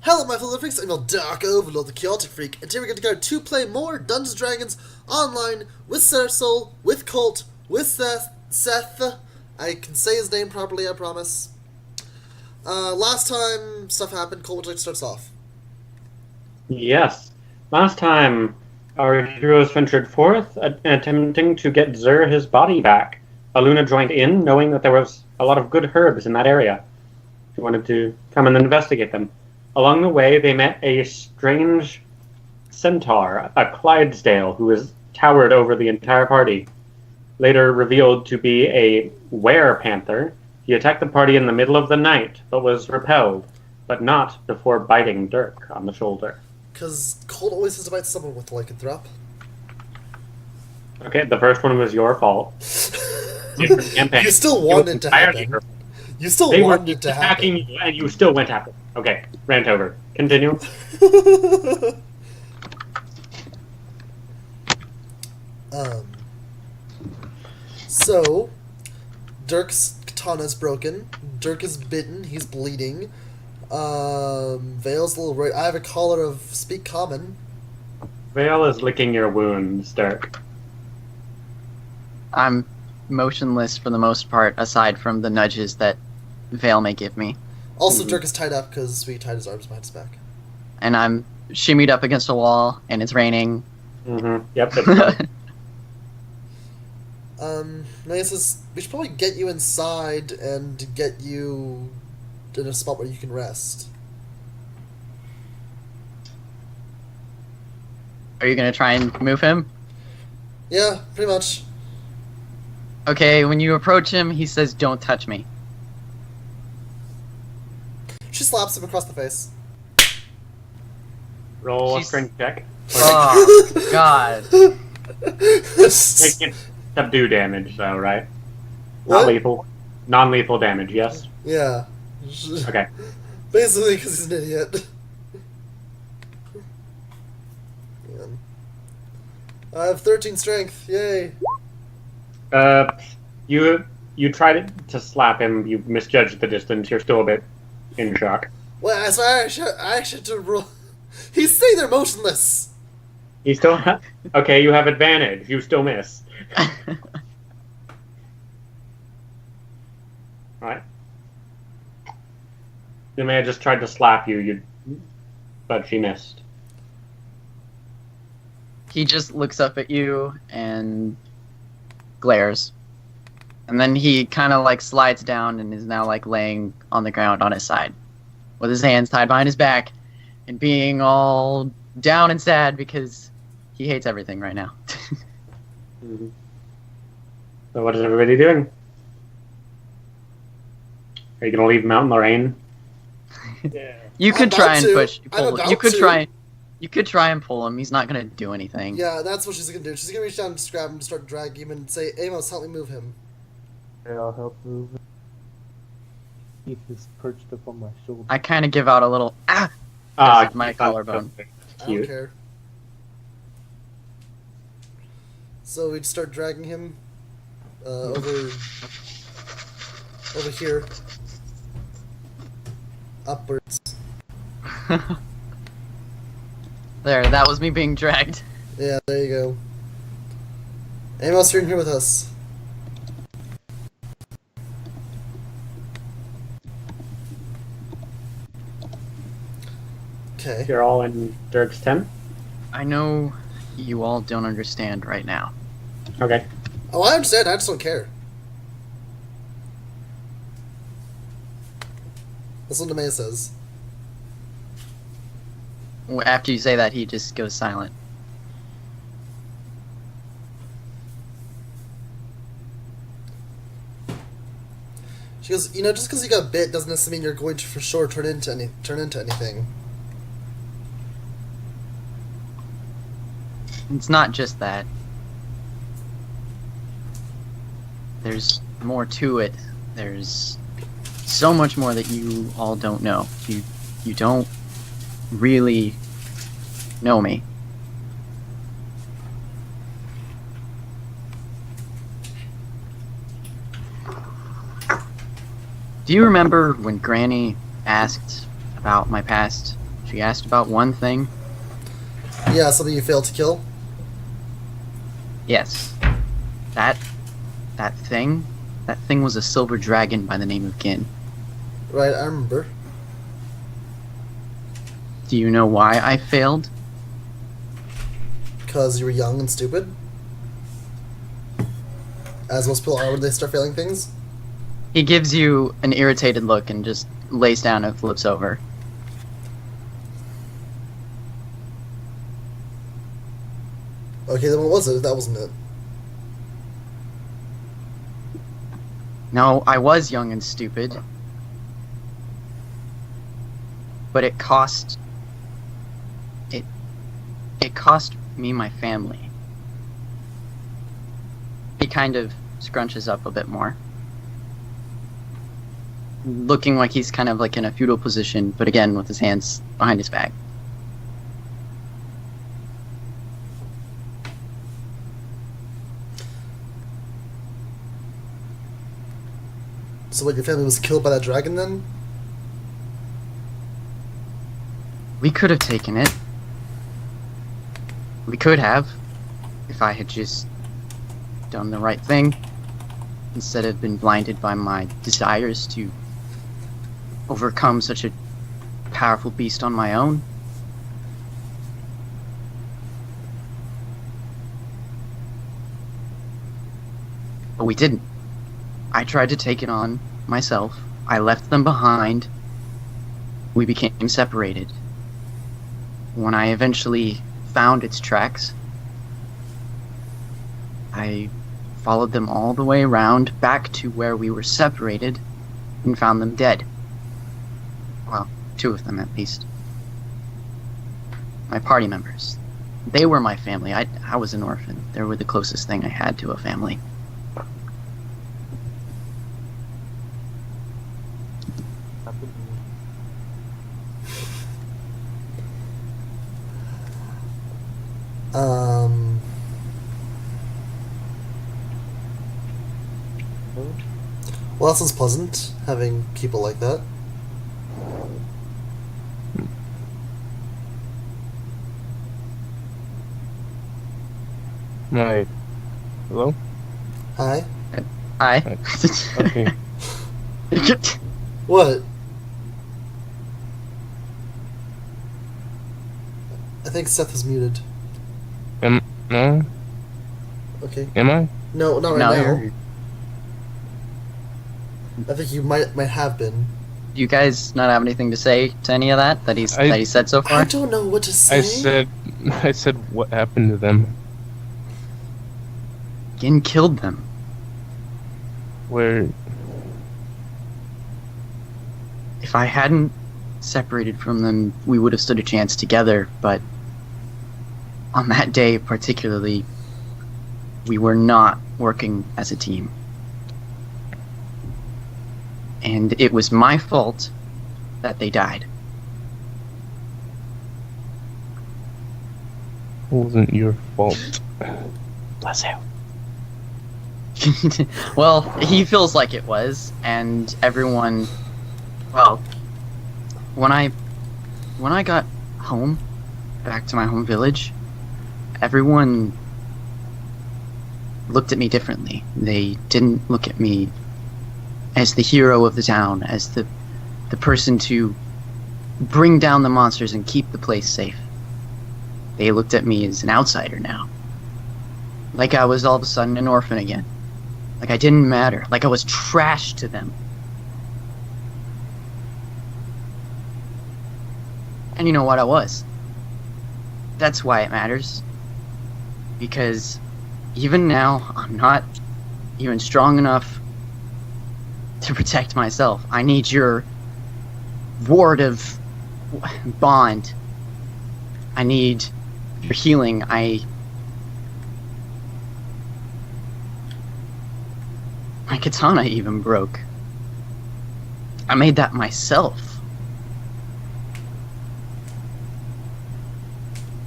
Hello my fellow freaks, I'm your Dark Overlord, the Chaotic Freak, and today we're going to go to play more Dungeons & Dragons online with Cersol, with Colt, with Seth. I can say his name properly, I promise. Last time stuff happened, Colt, would you like to start us off? Yes. Last time, our heroes ventured forth, attempting to get Zur his body back. Aluna joined in, knowing that there was a lot of good herbs in that area. She wanted to come and investigate them. Along the way, they met a strange centaur, a Clydesdale, who was towered over the entire party. Later revealed to be a were-panther, he attacked the party in the middle of the night, but was repelled, but not before biting Dirk on the shoulder. Because Colt always has to bite someone with lycanthrope. Okay, the first one was your fault. Different campaign. You still wanted to happen. You still wanted it to happen. They were attacking you, and you still went after them. Okay, rant over. Continue. So, Dirk's katana's broken. Dirk is bitten. He's bleeding. Vale's a little right. I have a collar of Speak Common. Vale is licking your wounds, Dirk. I'm motionless for the most part, aside from the nudges that Vale may give me. Also, Dirk is tied up because we tied his arms behind his back. And I'm shimmied up against a wall, and it's raining. Yep. Naya says, we should probably get you inside and get you in a spot where you can rest. Are you gonna try and move him? Yeah, pretty much. Okay, when you approach him, he says, "Don't touch me." She slaps him across the face. Roll a strength check. Oh, God. Taking subdue damage, though, right? What? Not lethal. Non-lethal damage, yes? Yeah. Okay. Basically, because he's an idiot. Man. I have 13 strength. Yay. You tried to slap him. You misjudged the distance. You're still a bit in shock. Well, so I actually had to roll. He's saying they're motionless. You still okay, you have advantage. You still miss. Right. You may have just tried to slap you, but she missed. He just looks up at you and glares. And then he kind of like slides down and is now like laying on the ground on his side, with his hands tied behind his back and being all down and sad because he hates everything right now. So what is everybody doing? Are you gonna leave him out in the rain? Yeah. You could try and push. You could try and pull him. He's not gonna do anything. Yeah, that's what she's gonna do. She's gonna reach down and just grab him, start dragging him, and say, "Amos, help me move him." Okay, I'll help move him. He is perched up on my shoulder. I kind of give out a little my collarbone. I don't care. So we'd start dragging him over here, upwards. There, that was me being dragged. Yeah, there you go. Amos, you're in here with us. Okay. You're all in Dirk's tent? I know you all don't understand right now. Okay. Oh, I understand. I just don't care. That's what Nemea says. After you say that, he just goes silent. She goes, you know, just because you got bit doesn't necessarily mean you're going to for sure turn into anything. It's not just that. There's more to it. There's so much more that you all don't know. You don't really know me. Do you remember when Granny asked about my past? She asked about one thing. Yeah, something you failed to kill? Yes. That thing was a silver dragon by the name of Gin. Right, I remember. Do you know why I failed? Because you were young and stupid? As most people are when they start failing things? He gives you an irritated look and just lays down and flips over. Okay, then what was it? That wasn't it. No, I was young and stupid. But it cost me my family. He kind of scrunches up a bit more. Looking like he's kind of like in a feudal position, but again with his hands behind his back. So what, your family was killed by that dragon then? We could have taken it. We could have, if I had just done the right thing, instead of been blinded by my desires to overcome such a powerful beast on my own. But we didn't. I tried to take it on myself. I left them behind. We became separated. When I eventually found its tracks, I followed them all the way around back to where we were separated and found them dead. Well, 2 of them at least. My party members. They were my family. I was an orphan. They were the closest thing I had to a family. Well, that sounds pleasant, having people like that. Right. Hello? Hi. Hi. Okay. What? I think Seth is muted. No? Okay. Am I? No, not right No, now. you're- I think you might have been. Do you guys not have anything to say to any of that that he said so I far? don't know what to say. I said what happened to them. Gin killed them. Where If I hadn't separated from them, we would have stood a chance together, but on that day particularly, we were not working as a team. And it was my fault that they died. it wasn't your fault. Bless you. Well, he feels like it was, and everyone. Well, when I got home, back to my home village, everyone looked at me differently. They didn't look at me as the hero of the town, as the person to bring down the monsters and keep the place safe. They looked at me as an outsider now. Like I was all of a sudden an orphan again. Like I didn't matter. Like I was trash to them. And you know what I was? That's why it matters. Because even now, I'm not even strong enough to protect myself. I need your ward of bond. I need your healing. My katana even broke. I made that myself.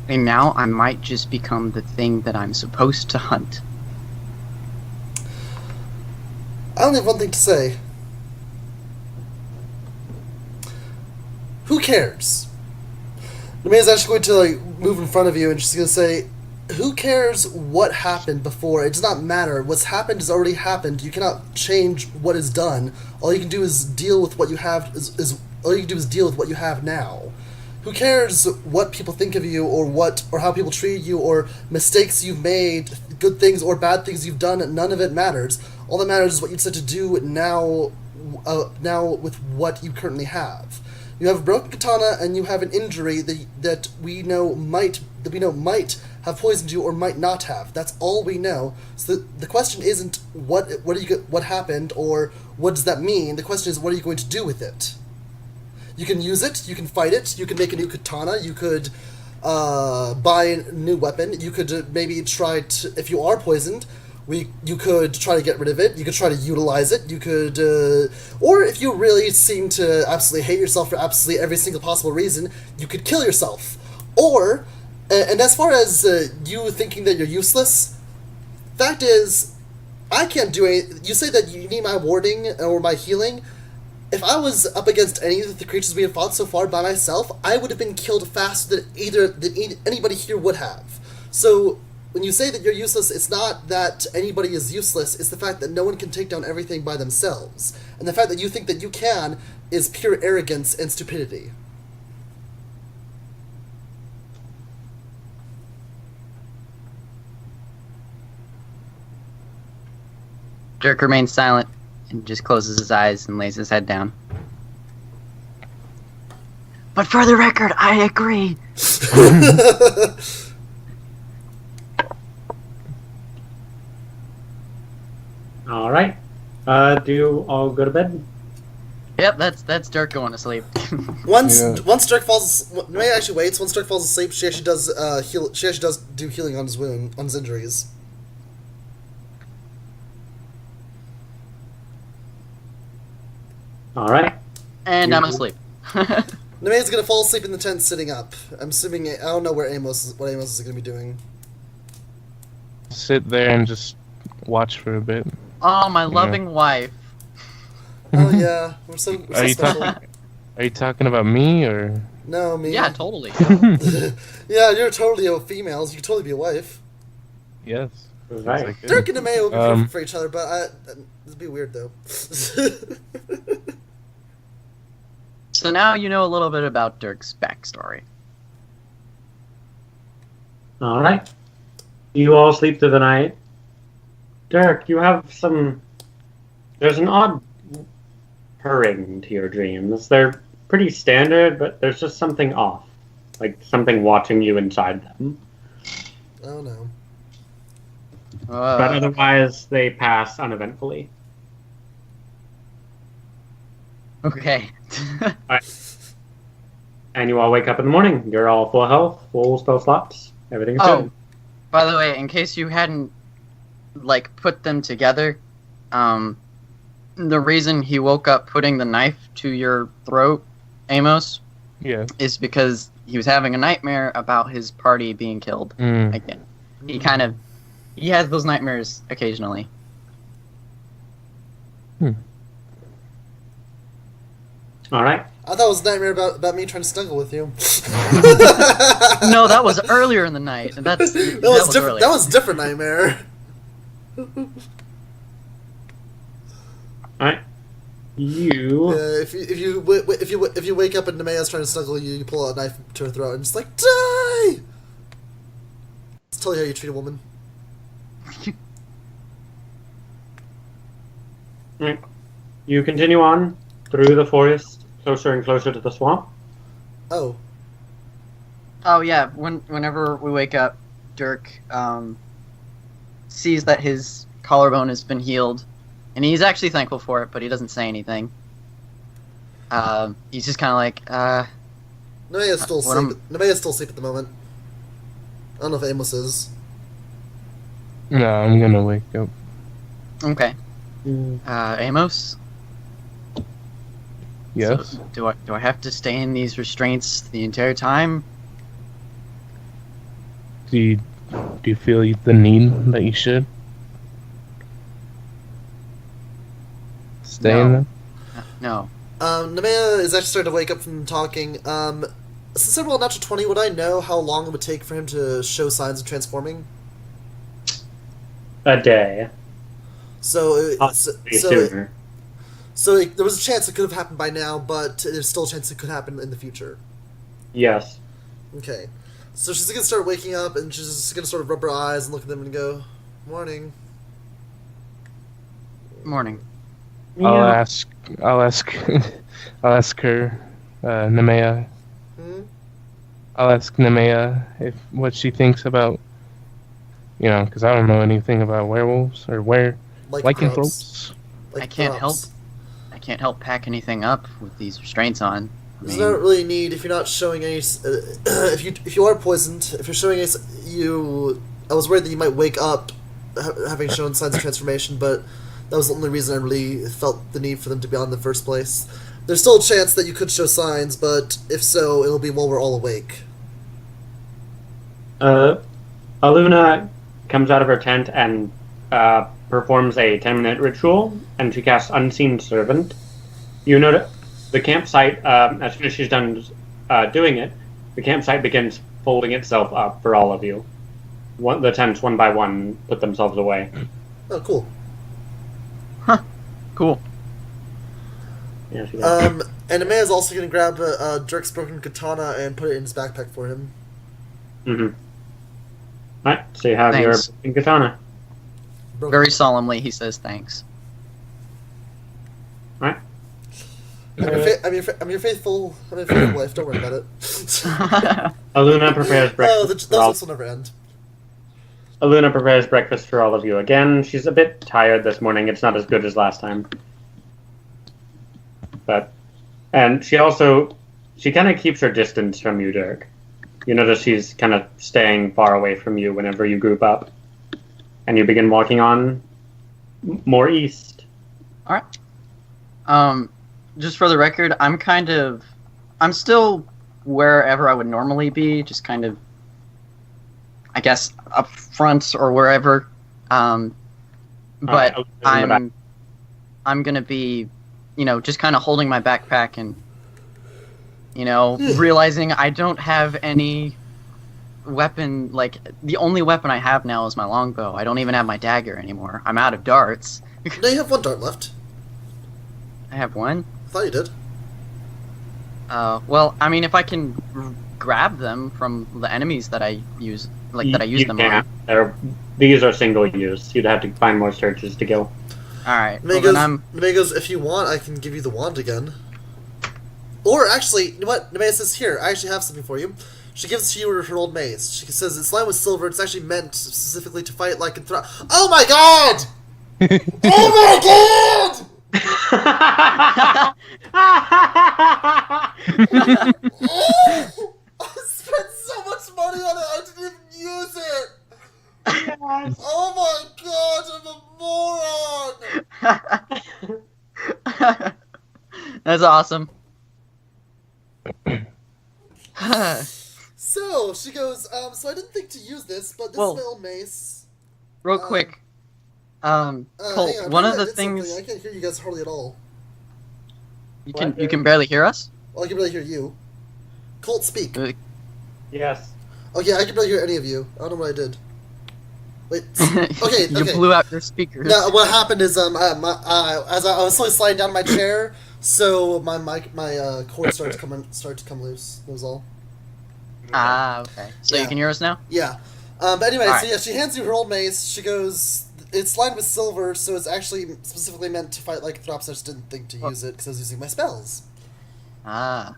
And now I might just become the thing that I'm supposed to hunt. I only have one thing to say. Who cares? Namia's actually going to like move in front of you, and she's going to say, "Who cares what happened before? It does not matter. What's happened has already happened. You cannot change what is done. All you can do is deal with what you have. All you can do is deal with what you have now. Who cares what people think of you, or how people treat you, or mistakes you've made, good things or bad things you've done? None of it matters. All that matters is what you decide to do now. Now with what you currently have." You have a broken katana, and you have an injury that we know might have poisoned you or might not have. That's all we know. So the question isn't what happened or what does that mean. The question is, what are you going to do with it? You can use it. You can fight it. You can make a new katana. You could buy a new weapon. You could maybe try to, if you are poisoned. You could try to get rid of it. You could try to utilize it. You could, or if you really seem to absolutely hate yourself for absolutely every single possible reason, you could kill yourself. Or, and as far as you thinking that you're useless, fact is, I can't do any. You say that you need my warding or my healing. If I was up against any of the creatures we have fought so far by myself, I would have been killed faster than anybody here would have. So, when you say that you're useless, it's not that anybody is useless, it's the fact that no one can take down everything by themselves. And the fact that you think that you can is pure arrogance and stupidity. Dirk remains silent and just closes his eyes and lays his head down. But for the record, I agree. All right. Do you all go to bed? Yep, that's Dirk going to sleep. Once Dirk falls, May actually waits. Once Dirk falls asleep, she actually does heal. She actually does do healing on his wound, on his injuries. All right. And I'm asleep. Nemea's gonna fall asleep in the tent sitting up. I'm assuming I don't know what Amos is gonna be doing. Sit there and just watch for a bit. Oh, my loving wife. Oh yeah, we're so special. Are you talking about me or? No, me. Yeah, totally. Yeah, you're totally a female. You could totally be a wife. Yes. Right. Like it. Dirk and Nemea would be perfect for each other, but it'd be weird though. So now you know a little bit about Dirk's backstory. All right. You all sleep through the night. Dirk, you have some... There's an odd purring to your dreams. They're pretty standard, but there's just something off. Like something watching you inside them. Oh no. But otherwise, they pass uneventfully. Okay. And you all wake up in the morning. You're all full health, full spell slots. Everything's good. By the way, in case you hadn't like put them together, the reason he woke up putting the knife to your throat, Amos, is because he was having a nightmare about his party being killed again. He has those nightmares occasionally. All right. I thought it was a nightmare about me trying to snuggle with you. No, that was earlier in the night. That was different. earlier. That was a different nightmare. All right. You. If you wake up and Nemea's trying to snuggle you, you pull out a knife to her throat and just like die. It's totally how you treat a woman. All right. You continue on through the forest, closer and closer to the swamp. Oh. Oh yeah. Whenever we wake up, Dirk sees that his collarbone has been healed, and he's actually thankful for it, but he doesn't say anything. He's just kind of like, Nemea's still asleep. Nemea's still asleep at the moment. I don't know if Amos is. No, I'm gonna wake up. Okay. Amos? Yes. So, do I have to stay in these restraints the entire time? Do you feel the need that you should stay in them? No. Nemea is actually starting to wake up from talking. since I rolled a natural 20, would I know how long it would take for him to show signs of transforming? A day. So, Possibly sooner. there was a chance it could have happened by now, but there's still a chance it could happen in the future. Yes. Okay. So she's gonna start waking up, and she's just gonna sort of rub her eyes and look at them and go, "Morning." Morning. I'll Yeah. ask. I'll ask. I'll ask her, Nemea. Hmm? I'll ask Nemea if what she thinks about. Because I don't know anything about werewolves or lycanthropes. Like I can't props. help pack anything up with these restraints on. I There's mean, not really need if you're not showing any. If you are poisoned, if you're showing any, I was worried that you might wake up having shown signs of transformation, but that was the only reason I really felt the need for them to be on in the first place. There's still a chance that you could show signs, but if so, it'll be while we're all awake. Aluna comes out of her tent and performs a 10-minute ritual, and she casts Unseen Servant. You notice the campsite, as soon as she's done doing it, the campsite begins folding itself up for all of you. The tents, one by one, put themselves away. Oh, cool. cool. Yeah, she does. And Amaya's also going to grab Dirk's broken katana and put it in his backpack for him. Mm-hmm. Alright, so you have Thanks. your broken katana. Broken. Very solemnly, he says thanks. Alright. I'm your faithful wife. Don't worry about it. Aluna prepares Oh, breakfast for all. those will never end. Aluna prepares breakfast for all of you. Again, she's a bit tired this morning. It's not as good as last time. And she kind of keeps her distance from you, Dirk. You notice she's kind of staying far away from you whenever you group up. And you begin walking on more east. All right. Just for the record, I'm still wherever I would normally be, just kind of, I guess, up front or wherever. But Alright, Aluna's in the back. I'm gonna be, just kind of holding my backpack and, realizing I don't have any weapon. Like, the only weapon I have now is my longbow. I don't even have my dagger anymore. I'm out of darts. No, you have one dart left. I have one. I thought you did. Well, I mean, if I can grab them from the enemies that I use, that I use them on. These are single use. You'd have to find more searches to go. Alright, well Nemea then goes, if you want, I can give you the wand again. Or actually, you know what? Nemea says, here, I actually have something for you. She gives you her old mace. She says, it's lined with silver. It's actually meant specifically to fight like a Oh my god! Oh my god! I spent so much money on it, I didn't even use it! Oh my god, I'm a moron! That's awesome. So, she goes, so I didn't think to use this, but this Well, is my old mace. Real quick, Colt, Hang on, one of I the did things something. I can't hear you guys hardly at all. you can barely hear us. Well, I can barely hear you. Colt, speak. Yes. Oh yeah, I can barely hear any of you. I don't know what I did. Wait. Okay. You okay. blew out your speakers. No, what happened is as I was slowly sliding down my chair, so my cord started to come loose. That was all. Ah, okay. So Yeah. you can hear us now. Yeah. But anyway, Alright. so yeah, she hands you her old mace. She goes, it's lined with silver, so it's actually specifically meant to fight like Throps. I just didn't think to use it because I was using my spells. Ah.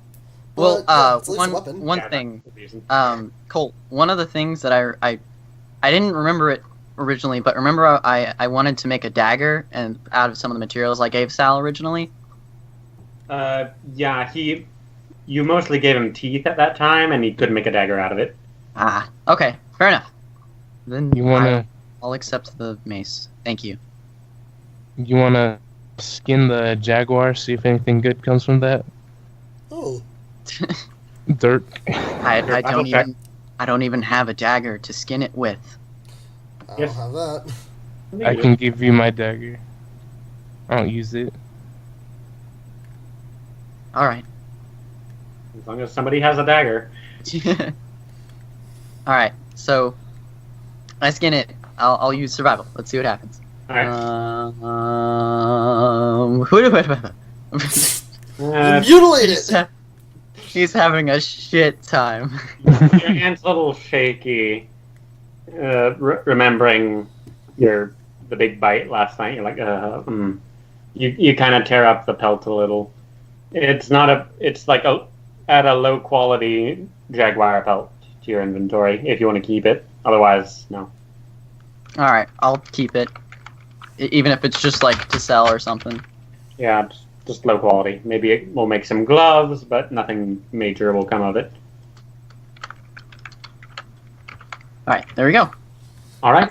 But, Well, yeah, it's at least a weapon. one Yeah, thing, that's the reason. Colt. One of the things that I didn't remember it originally, but remember I wanted to make a dagger and out of some of the materials I gave Sal originally. Yeah, you mostly gave him teeth at that time, and he couldn't make a dagger out of it. Ah, okay, fair enough. Then You wanna I'll accept the mace. Thank you. skin the jaguar? See if anything good comes from that. Oh. Dirk. I don't even have a dagger to skin it with. I Yes. don't have that. I can give you my dagger. I don't use it. All right. As long as somebody has a dagger. All right, so I skin it. I'll use survival. Let's see what happens. All right. Mutilate it! He's having a shit time. Your hand's a little shaky. Remembering the big bite last night, you're like, You kind of tear up the pelt a little. It's like add a low quality jaguar pelt to your inventory if you want to keep it. Otherwise, no. All right, I'll keep it, even if it's just like to sell or something. Yeah, just low quality. Maybe it will make some gloves, but nothing major will come of it. All right, there we go. All right.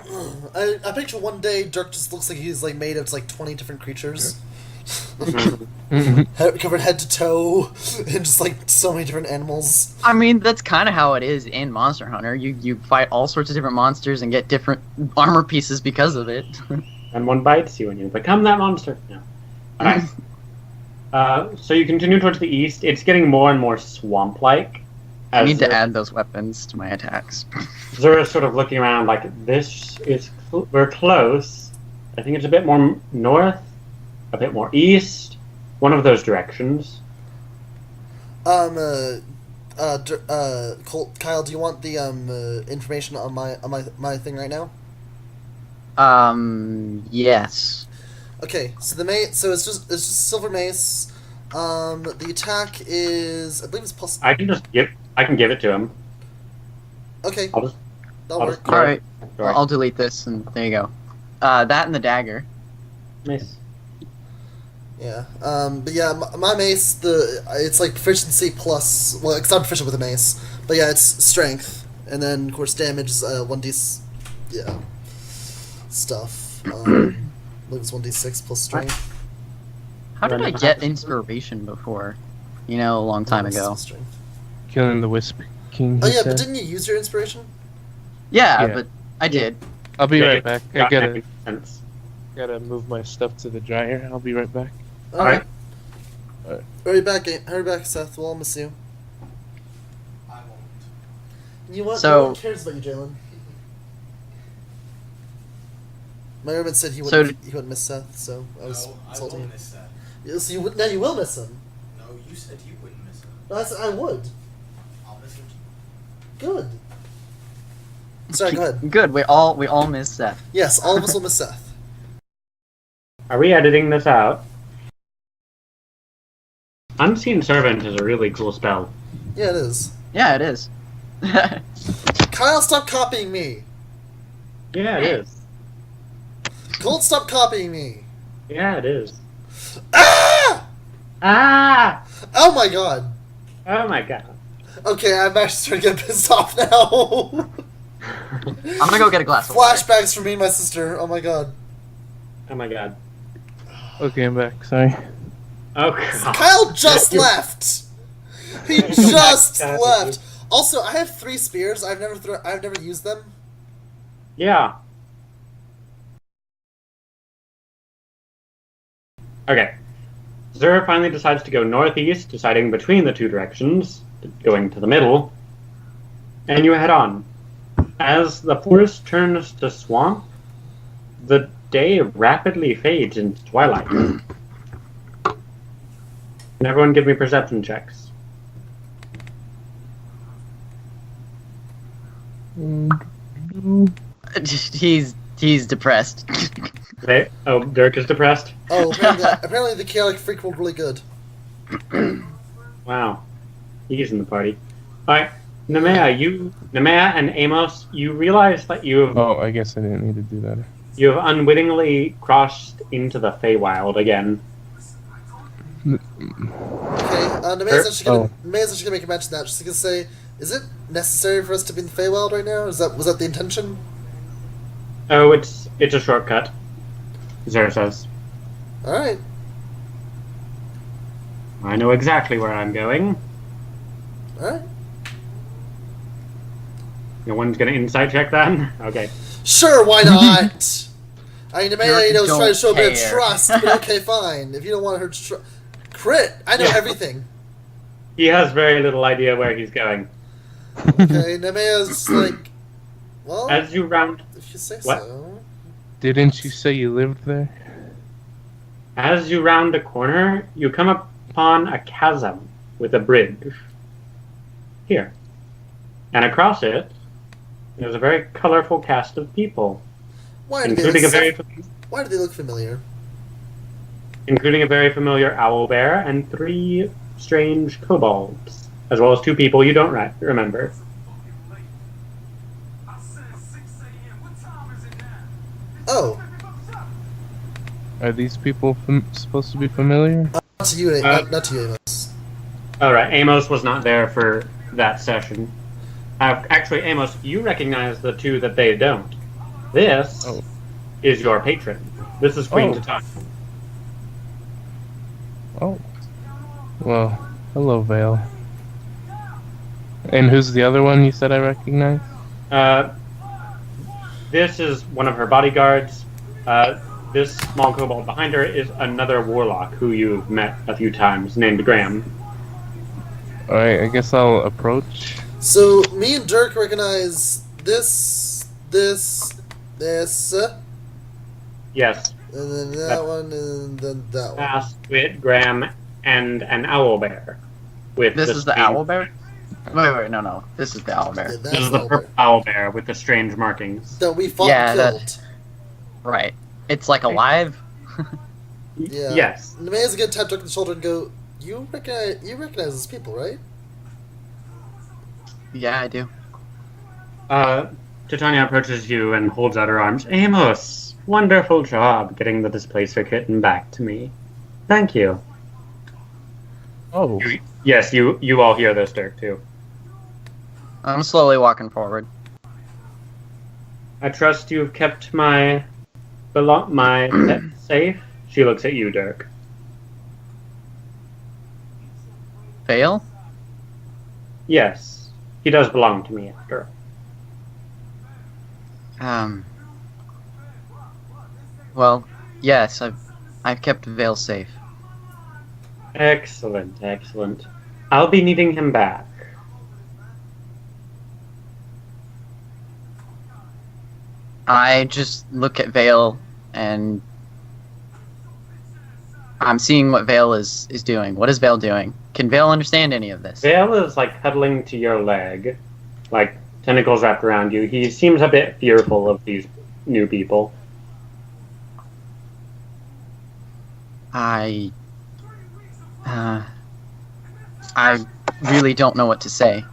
I picture one day Dirk just looks like he's like made of like 20 different creatures. Covered head to toe, and just like so many different animals. I mean, that's kind of how it is in Monster Hunter. You fight all sorts of different monsters and get different armor pieces because of it. And one bites you and you become that monster. No. All right. So you continue towards the east. It's getting more and more swamp-like. I need to add those weapons to my attacks. Zura's sort of looking around like, we're close. I think it's a bit more north, a bit more east, one of those directions. Colt, Kyle, do you want the information on my thing right now? Yes. Okay, so so it's just silver mace. The attack is, I believe it's plus. I can give it to him. Okay, I'll that'll just work. All right, Sorry. I'll delete this, and there you go. That and the dagger. Nice. Yeah. But yeah, my mace, it's like proficiency plus. Well, it's not proficient with a mace, but yeah, it's strength, and then of course damage is 1d. Yeah. Stuff. I believe it's 1d6 plus strength. How did I get inspiration before? You know, a long time ago. Strength. Killing the Wisp King. Oh he yeah, said. but didn't you use your inspiration? Yeah, Yeah. but I did. I'll be Yeah, right back. I that gotta makes sense. move my stuff to the dryer. I'll be right back. Alright. Alright. Hurry back, Seth. We'll all miss you. I won't. You what? So- No one cares about you, Jalen. My roommate said he wouldn't miss Seth, so I was No, I insulting him. won't miss that. Yeah, so now you will miss him. No, you said you wouldn't miss him. No, I said I would. I'll miss him. Good. Sorry, go ahead. Good. We all miss Seth. Yes, all of us will miss Seth. Are we editing this out? Unseen Servant is a really cool spell. Yeah, it is. Yeah, it is. Kyle, stop copying me. Yeah, it is. Colt, stop copying me. Yeah, it is. Ah! Ah! Oh my god. Oh my god. Okay, I'm actually starting to get pissed off now. I'm gonna go get a glass of water. Flashbacks for me and my sister. Oh my god. Oh my god. Okay, I'm back. Sorry. Oh god. Kyle just left. He just God. left. Also, I have 3 spears. I've never used them. Yeah. Okay. Zura finally decides to go northeast, deciding between the two directions, going to the middle, and you head on. As the forest turns to swamp, the day rapidly fades into twilight. And everyone give me perception checks. He's depressed. Dirk is depressed? Oh, apparently the chaotic freak rolled really good. Wow. He's in the party. Alright, Nemea and Amos, you realize that you have Oh, I guess I didn't need to do that. You have unwittingly crossed into the Feywild again. Okay, Maya's actually gonna make a mention of that. She's gonna say, is it necessary for us to be in the Feywild right now? Was that the intention? Oh, it's a shortcut, Zara says. Alright. I know exactly where I'm going. Alright. No one's gonna insight check that? Okay. Sure, why not? I mean, Maya, was Don't trying to show a bit of care. trust, but okay, fine. If you don't want her to crit! I know Yeah. everything. He has very little idea where he's going. Okay, Nemea's like, well, As you round if you say What? so. Didn't you say you lived there? As you round a corner, you come upon a chasm with a bridge. Here. And across it, there's a very colorful cast of people, Why do including they Why do they look familiar? including a very familiar owl bear and 3 strange kobolds, as well as 2 people you don't remember. Oh, Are these people supposed to be familiar? not to you, not to you, Amos. Alright, Amos was not there for that session. Actually, Amos, you recognize the 2 that they don't. This Oh. is your patron. This is Queen Oh. Titania. Oh. Well, hello, Vale. And who's the other one you said I recognize? This is one of her bodyguards. This small kobold behind her is another warlock who you've met a few times, named Graham. Alright, I guess I'll approach. So me and Dirk recognize this, Yes, and then that one, and then that one. Astrid, Graham, and an owl bear. With This is the strange- owl bear? Wait, no. This is the owl bear. Yeah, This that's is the all purple owl bear with the strange markings. that we fought Yeah, and that- killed. Right. It's like alive? Yeah. Yes. Nemea's gonna tap Dirk on the shoulder and go, you recognize these people, right? Yeah, I do. Titania approaches you and holds out her arms. Amos, wonderful job getting the displacer kitten back to me. Thank you. Oh. Yes, you all hear this, Dirk, too. I'm slowly walking forward. I trust you've kept my pet safe. She looks at you, Dirk. Fail? Yes, he does belong to me after all. Well, yes, I've kept Vale safe. Excellent, excellent. I'll be needing him back. I just look at Vale and I'm seeing what Vale is doing. What is Vale doing? Can Vale understand any of this? Vale is like huddling to your leg, like tentacles wrapped around you. He seems a bit fearful of these new people. I really don't know what to say.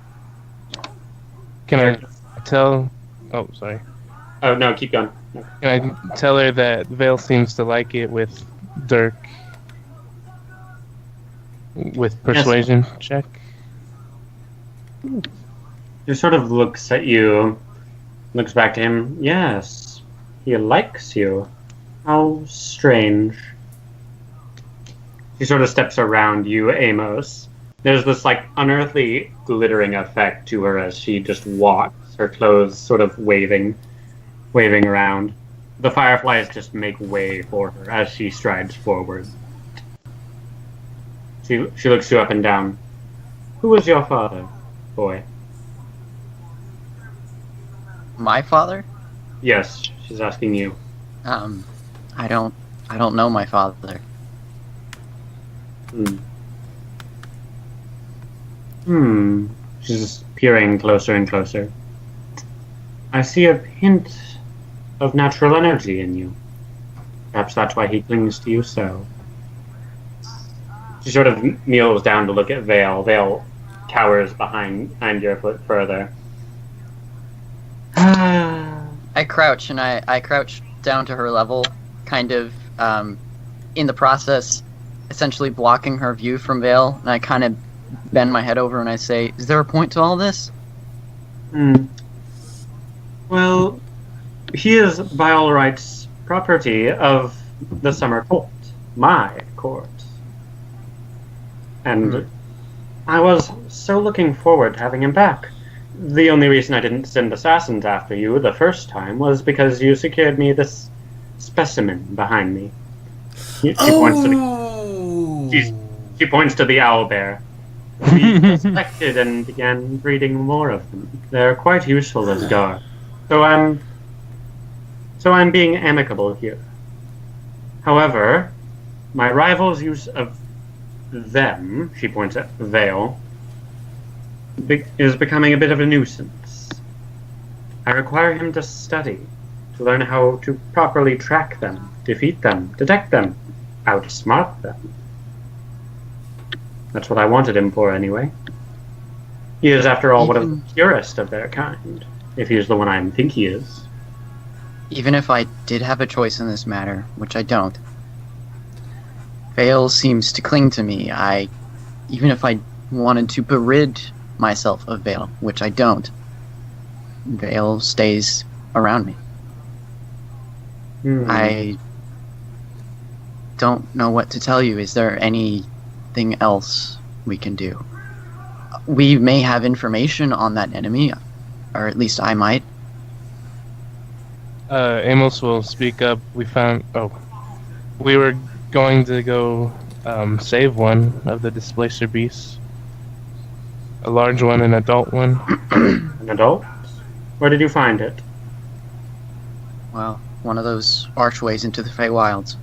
Can I tell... Oh, sorry. Oh no, keep going. No. Can I tell her that Vale seems to like it with Dirk? With persuasion check? He sort of looks at you, looks back to him. Yes, he likes you. How strange. She sort of steps around you, Amos. There's this like unearthly glittering effect to her as she just walks, her clothes sort of waving around. The fireflies just make way for her as she strides forward. She looks you up and down. Who was your father, boy? My father? Yes, she's asking you. I don't know my father. She's just peering closer and closer. I see a hint of natural energy in you. Perhaps that's why he clings to you so. She sort of kneels down to look at Vale. Vale cowers behind your foot further. I crouch and I crouch down to her level, kind of in the process essentially blocking her view from Vale, and I kind of bend my head over and I say, is there a point to all this? Well, he is by all rights property of the summer court, my court. And I was so looking forward to having him back. The only reason I didn't send assassins after you the first time was because you secured me this specimen behind me. She points to the owl bear. We suspected and began breeding more of them. They're quite useful as guards. So I'm being amicable here. However, my rival's use of them, she points at Vale, is becoming a bit of a nuisance. I require him to study, to learn how to properly track them, defeat them, detect them, outsmart them. That's what I wanted him for, anyway. He is, after all, one of the purest of their kind, if he is the one I think he is. Even if I did have a choice in this matter, which I don't, Vale seems to cling to me. Even if I wanted to berid myself of Vale, which I don't, Vale stays around me. I don't know what to tell you. Is there anything else we can do? We may have information on that enemy, or at least I might. Amos will speak up. We were going to go save one of the displacer beasts. A large one, an adult one. An adult? Where did you find it? Well, one of those archways into the Feywilds.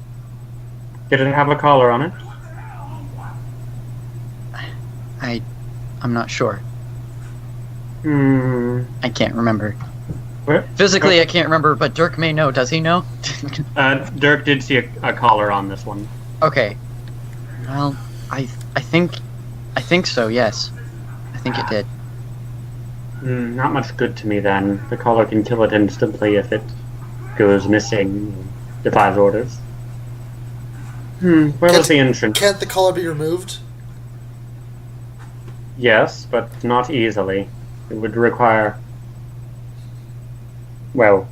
Did it have a collar on it? I'm not sure. I can't remember. Where? Physically, I can't remember, but Dirk may know. Does he know? Dirk did see a collar on this one. Okay. Well, I think so. Yes, I think it did. Not much good to me then. The collar can kill it instantly if it goes missing, defies orders. Where was the entrance? Can't the collar be removed? Yes, but not easily. It would require, well,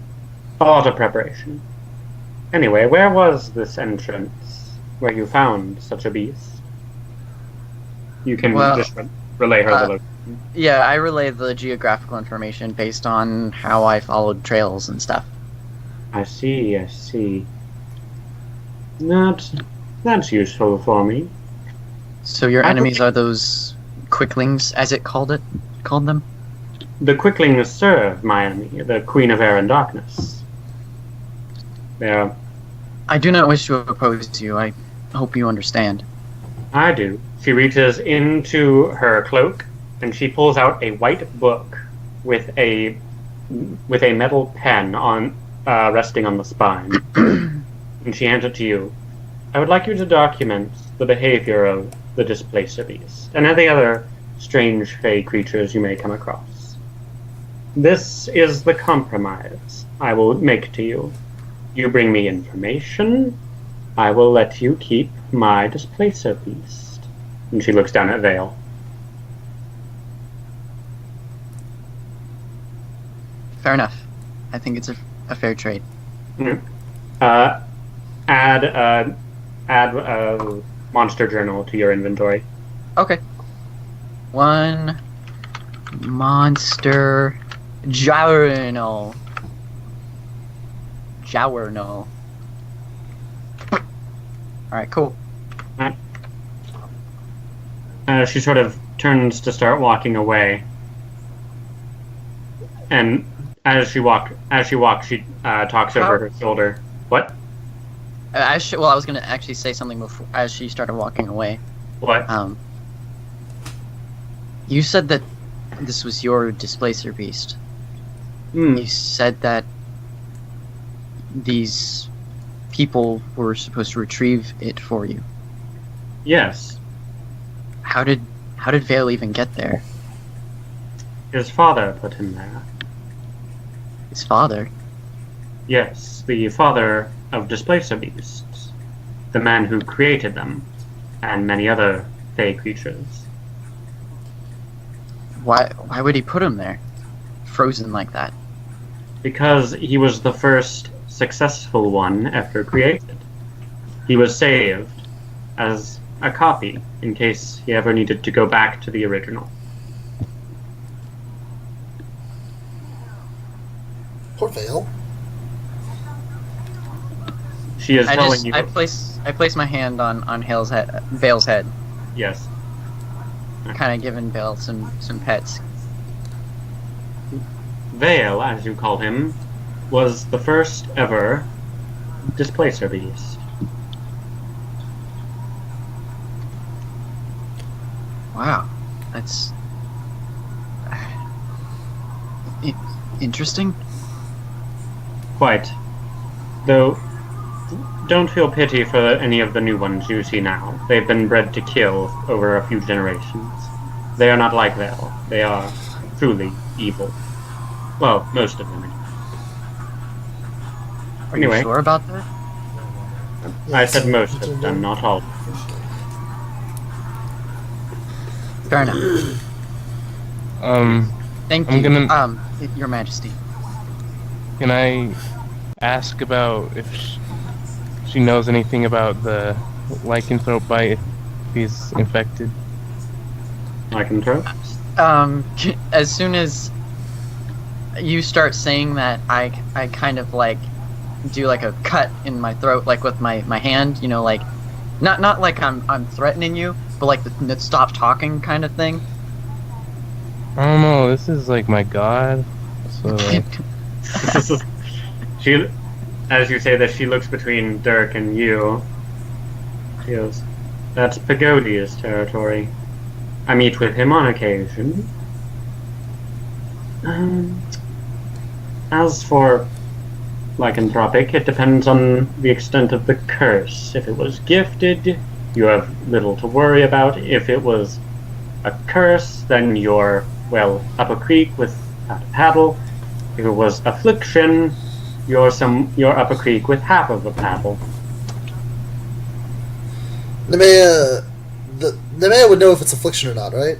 a lot of preparation. Anyway, where was this entrance where you found such a beast? You can just relay her the location. Yeah, I relay the geographical information based on how I followed trails and stuff. I see. That's useful for me. So your enemies are those quicklings, as it called them? The quicklings serve my enemy, the Queen of Air and Darkness. I do not wish to oppose you. I hope you understand. I do. She reaches into her cloak and she pulls out a white book with a metal pen on resting on the spine, and she hands it to you. I would like you to document the behavior of the Displacer Beast and any other strange fey creatures you may come across. This is the compromise I will make to you. You bring me information, I will let you keep my Displacer Beast. And she looks down at Vale. Fair enough. I think it's a fair trade. Add a monster journal to your inventory. Okay. One monster journal. Alright, cool. She sort of turns to start walking away. And as she walks, she talks over her shoulder. What? I was gonna actually say something before as she started walking away. What? You said that this was your Displacer Beast. You said that these people were supposed to retrieve it for you. Yes. How did Vale even get there? His father put him there. His father? Yes, the father of Displacer Beasts. The man who created them, and many other fey creatures. Why would he put him there? Frozen like that? Because he was the first successful one ever created. He was saved as a copy in case he ever needed to go back to the original. Poor Vale. She is telling you. I place my hand on Vale's head. Yes. kind of giving Vale some pets. Vale, as you call him, was the first ever displacer beast. Wow, that's interesting. Quite. Though, don't feel pity for any of the new ones you see now. They've been bred to kill over a few generations. They are not like Vale. They are truly evil. Well, most of them. Are Anyway. you sure about that? I said most of them, not all. Fair enough. Thank I'm you, gonna- Your Majesty. Can I ask about if she knows anything about the lycanthrope bite, if he's infected? Lycanthrope? As soon as you start saying that, I kind of like do like a cut in my throat, like with my hand, you know, like not like I'm threatening you, but like the stop talking kind of thing. I don't know. This is like my god. So like, She, as you say this, she looks between Dirk and you. She goes, "That's Pagodia's territory. I meet with him on occasion. As for lycanthropic, it depends on the extent of the curse. If it was gifted, you have little to worry about. If it was a curse, then you're, well, up a creek without a paddle. If it was affliction, you're up a creek with half of a paddle." Nemea would know if it's affliction or not, right?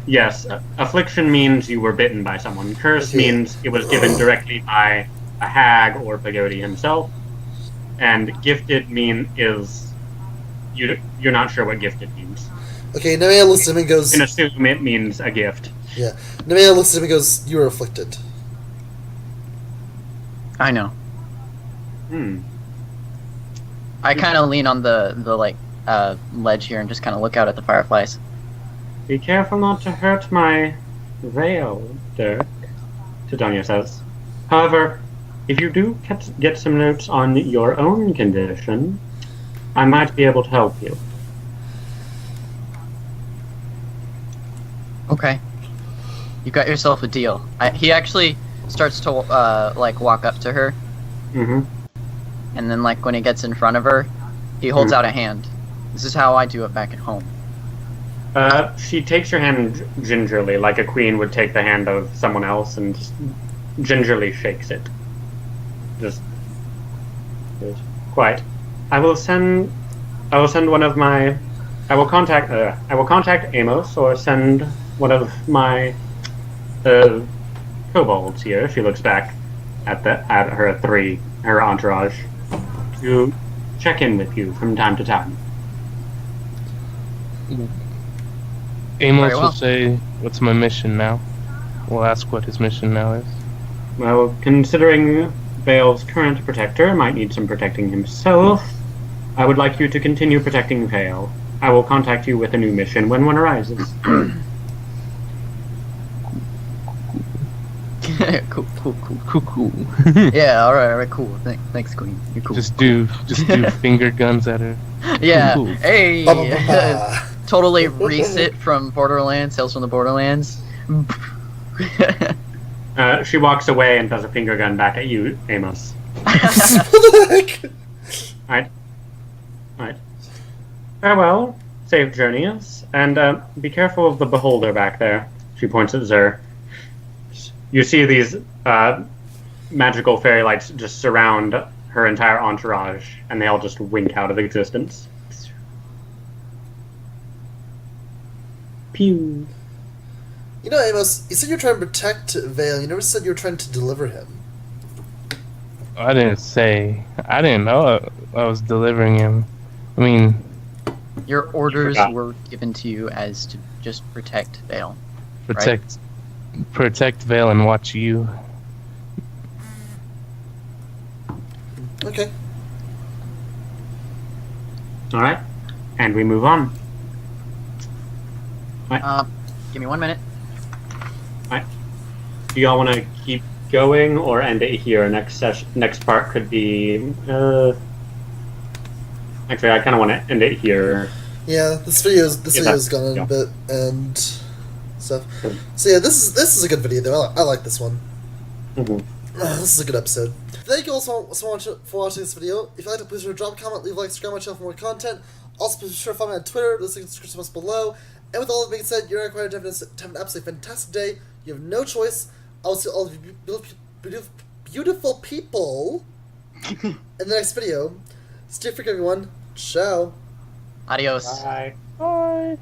Yes. Affliction means you were bitten by someone. Curse Okay. means it was given directly by a hag or Pagodi himself. And gifted is you're not sure what gifted means. Okay, Nemea looks at him and goes, You can assume it means a gift. yeah. Nemea looks at him and goes, "You are afflicted." I know. Hmm. I kind of lean on the like ledge here and just kind of look out at the fireflies. Be careful not to hurt my veil, Dirk, Titania says. However, if you do get some notes on your own condition, I might be able to help you. Okay. You got yourself a deal. He actually starts to like walk up to her, Mm-hmm. and then like when he gets in front of her, he holds out a hand. This is how I do it back at home. She takes your hand gingerly, like a queen would take the hand of someone else, and just gingerly shakes it. Just quite. I will send one of my. I will contact Amos, or send one of my kobolds here. She looks back at her entourage, to check in with you from time to time. Amos Very well. will say, "What's my mission now?" We'll ask what his mission now is. Well, considering Vale's current protector might need some protecting himself, I would like you to continue protecting Vale. I will contact you with a new mission when one arises. Cool. Cool. Yeah, alright, cool. Thanks, Queen. You're cool. Just do finger guns at her. Yeah. Cool. Hey. Ba-ba-ba-ba. Totally Reset from Borderlands, Tales from the Borderlands. She walks away and does a finger gun back at you, Amos. What the heck? Right. Farewell, safe journeys, and be careful of the beholder back there. She points at Zer. You see these magical fairy lights just surround her entire entourage, and they all just wink out of existence. Pew. You know, Amos, you said you were trying to protect Vale. You never said you were trying to deliver him. I didn't know I was delivering him. I mean, Your orders forgot. were given to you as to just protect Vale. protect Vale and watch you. Okay. Alright, and we move on. Give me 1 minute. Do y'all want to keep going or end it here? Next part could be. Actually, I kind of want to end it here. Yeah, this video's that's- gone in yeah. a bit and stuff. So yeah, this is a good video though. I like this one. Mhm. This is a good episode. Thank you all so much for watching this video. If you liked it, please drop a comment, leave a like, subscribe to my channel for more content. Also, be sure to follow me on Twitter. The link in the description box below. And with all that being said, you're required to have an absolutely fantastic day. You have no choice. I will see all of you beautiful people in the next video. Stay freaking everyone. Ciao. Adios. Bye. Bye.